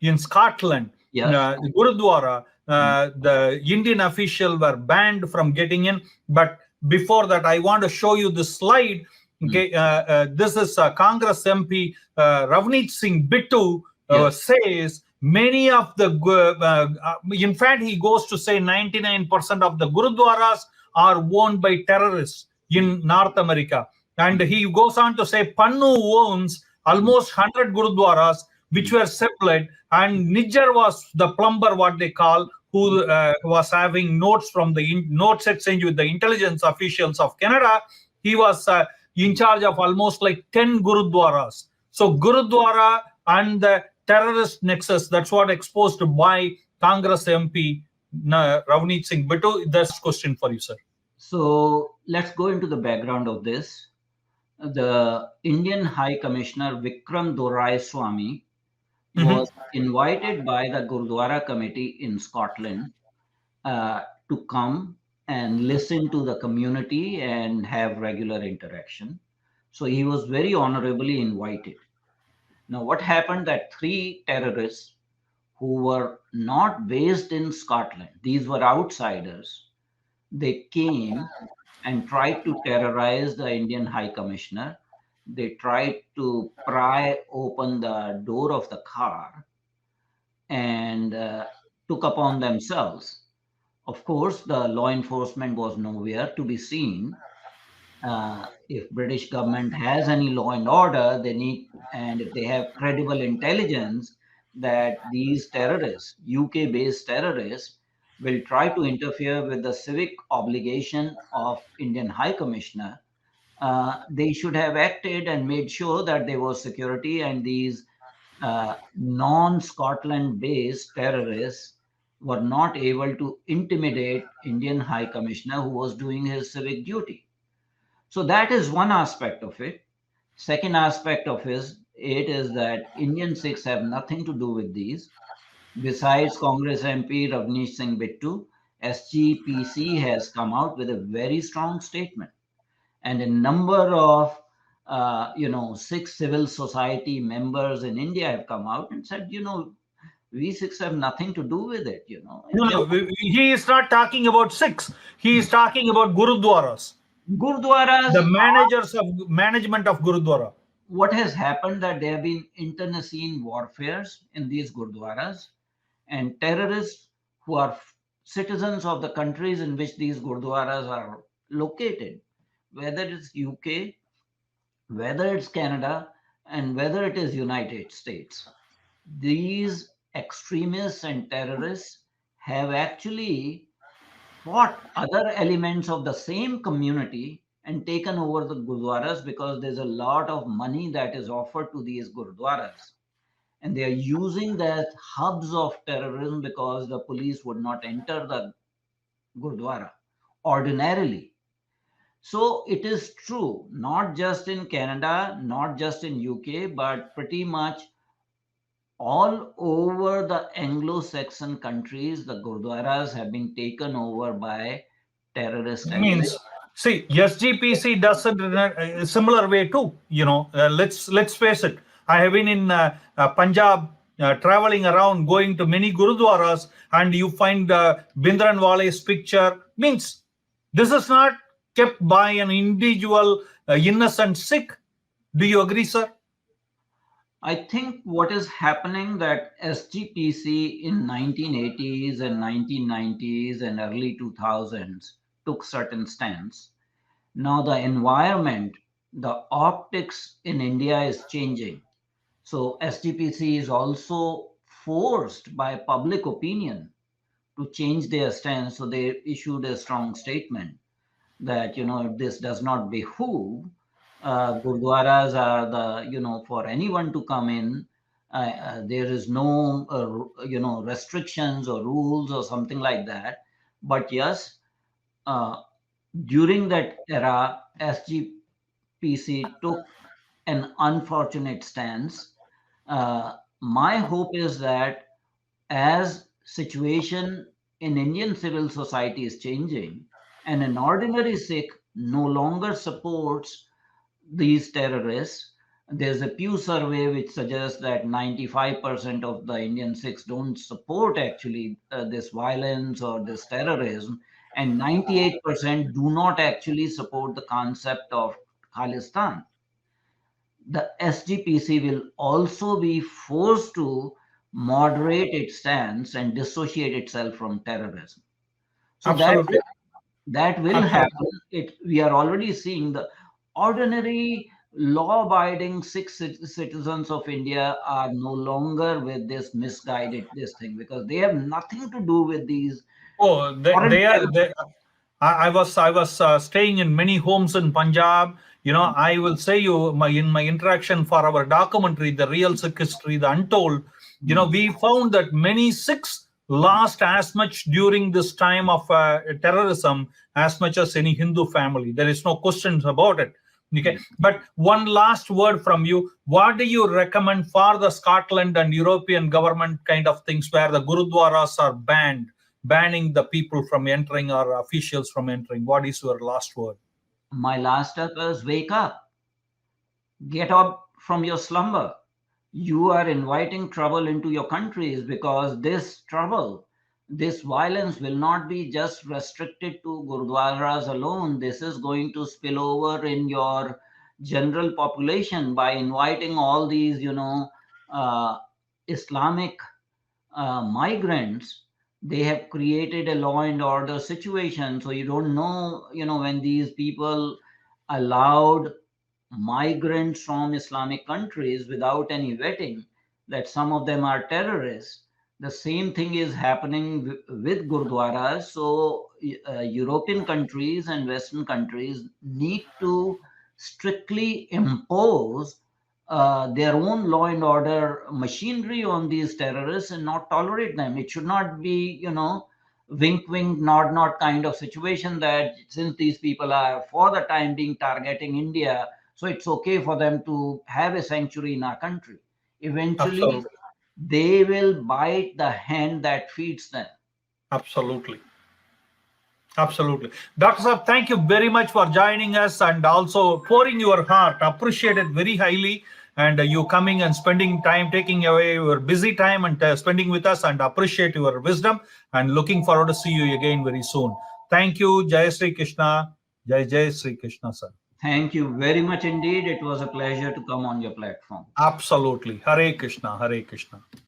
in Scotland, Yes. Gurudwara, the Indian official were banned from getting in. But before that, I want to show you this slide. Okay, this is Congress MP Ravneet Singh Bittu says many of the, in fact, he goes to say 99% of the Gurudwaras are owned by terrorists in North America. And he goes on to say Pannu owns almost 100 Gurudwaras which were separate, and Nijjar was the plumber, what they call, who was having notes from the notes exchange with the intelligence officials of Canada. He was in charge of almost like 10 Gurudwaras. So Gurudwara and the terrorist nexus, that's what exposed by Congress MP Ravneet Singh Bittu. That's question for you, sir. So let's go into the background of this. The Indian High Commissioner Vikram Doraiswamy was invited by the Gurdwara Committee in Scotland to come and listen to the community and have regular interaction. So he was very honorably invited. Now, what happened that 3 terrorists who were not based in Scotland, these were outsiders, they came and tried to terrorize the Indian High Commissioner. They tried to pry open the door of the car and took upon themselves. Of course, the law enforcement was nowhere to be seen. If British government has any law and order, they need, and if they have credible intelligence that these terrorists, UK-based terrorists, will try to interfere with the civic obligation of Indian High Commissioner, they should have acted and made sure that there was security, and these non-Scotland based terrorists were not able to intimidate Indian High Commissioner who was doing his civic duty. So that is one aspect of it. Second aspect of it is that Indian Sikhs have nothing to do with these. Besides Congress MP Ravneet Singh Bittu, SGPC has come out with a very strong statement, and a number of Sikh civil society members in India have come out and said, we Sikhs have nothing to do with it. No, he is not talking about Sikhs. He is talking about Gurudwaras. Gurudwaras, The management of Gurudwara. What has happened that there have been internecine warfares in these Gurudwaras, and terrorists who are citizens of the countries in which these Gurudwaras are located, whether it's UK, whether it's Canada, and whether it is United States. These extremists and terrorists have actually fought other elements of the same community and taken over the Gurdwaras, because there's a lot of money that is offered to these Gurdwaras. And they are using that hubs of terrorism because the police would not enter the Gurdwara ordinarily. So it is true, not just in Canada, not just in UK, but pretty much all over the Anglo-Saxon countries, the Gurdwaras have been taken over by terrorist elements. See, SGPC does it in a similar way too. Let's face it. I have been in Punjab, traveling around, going to many Gurudwaras, and you find Bhindranwale's picture. Means this is not kept by an individual innocent Sikh. Do you agree, sir? I think what is happening that SGPC in 1980s and 1990s and early 2000s took certain stance. Now the environment, the optics in India is changing. So SGPC is also forced by public opinion to change their stance. So they issued a strong statement that, if this does not behoove, Gurdwaras are for anyone to come in. There is no, restrictions or rules or something like that. But yes, during that era, SGPC took an unfortunate stance. My hope is that as situation in Indian civil society is changing, and an ordinary Sikh no longer supports these terrorists, There's a Pew survey which suggests that 95% of the Indian Sikhs don't support actually this violence or this terrorism, and 98% do not actually support the concept of Khalistan. The SGPC will also be forced to moderate its stance and dissociate itself from terrorism. So Absolutely. that will happen. We are already seeing the ordinary law-abiding citizens of India are no longer with this misguided this thing, because they have nothing to do with these Oh, foreign they are. I was staying in many homes in Punjab. I will say you in my interaction for our documentary, The Real Sikh History, The Untold. We found that many Sikhs lost as much during this time of terrorism as much as any Hindu family. There is no questions about it. Okay, but one last word from you. What do you recommend for the Scotland and European government kind of things where the Gurudwaras are banned? Banning the people from entering or officials from entering. What is your last word? My last step is wake up, get up from your slumber. You are inviting trouble into your countries, because this trouble, this violence will not be just restricted to Gurdwaras alone. This is going to spill over in your general population by inviting all these, Islamic migrants. They have created a law and order situation. So you don't know, when these people allowed migrants from Islamic countries without any vetting, that some of them are terrorists. The same thing is happening with Gurdwaras. So European countries and Western countries need to strictly impose their own law and order machinery on these terrorists and not tolerate them. It should not be, wink, wink, nod, nod kind of situation, that since these people are for the time being targeting India, so it's okay for them to have a sanctuary in our country. Eventually, Absolutely. they will bite the hand that feeds them. Absolutely. Absolutely. Dr. Saab, thank you very much for joining us and also pouring your heart. Appreciate it very highly. And you coming and spending time, taking away your busy time and spending with us, and appreciate your wisdom, and looking forward to see you again very soon. Thank you. Jai Sri Krishna. Jai Sri Krishna, sir. Thank you very much indeed. It was a pleasure to come on your platform. Absolutely. Hare Krishna. Hare Krishna.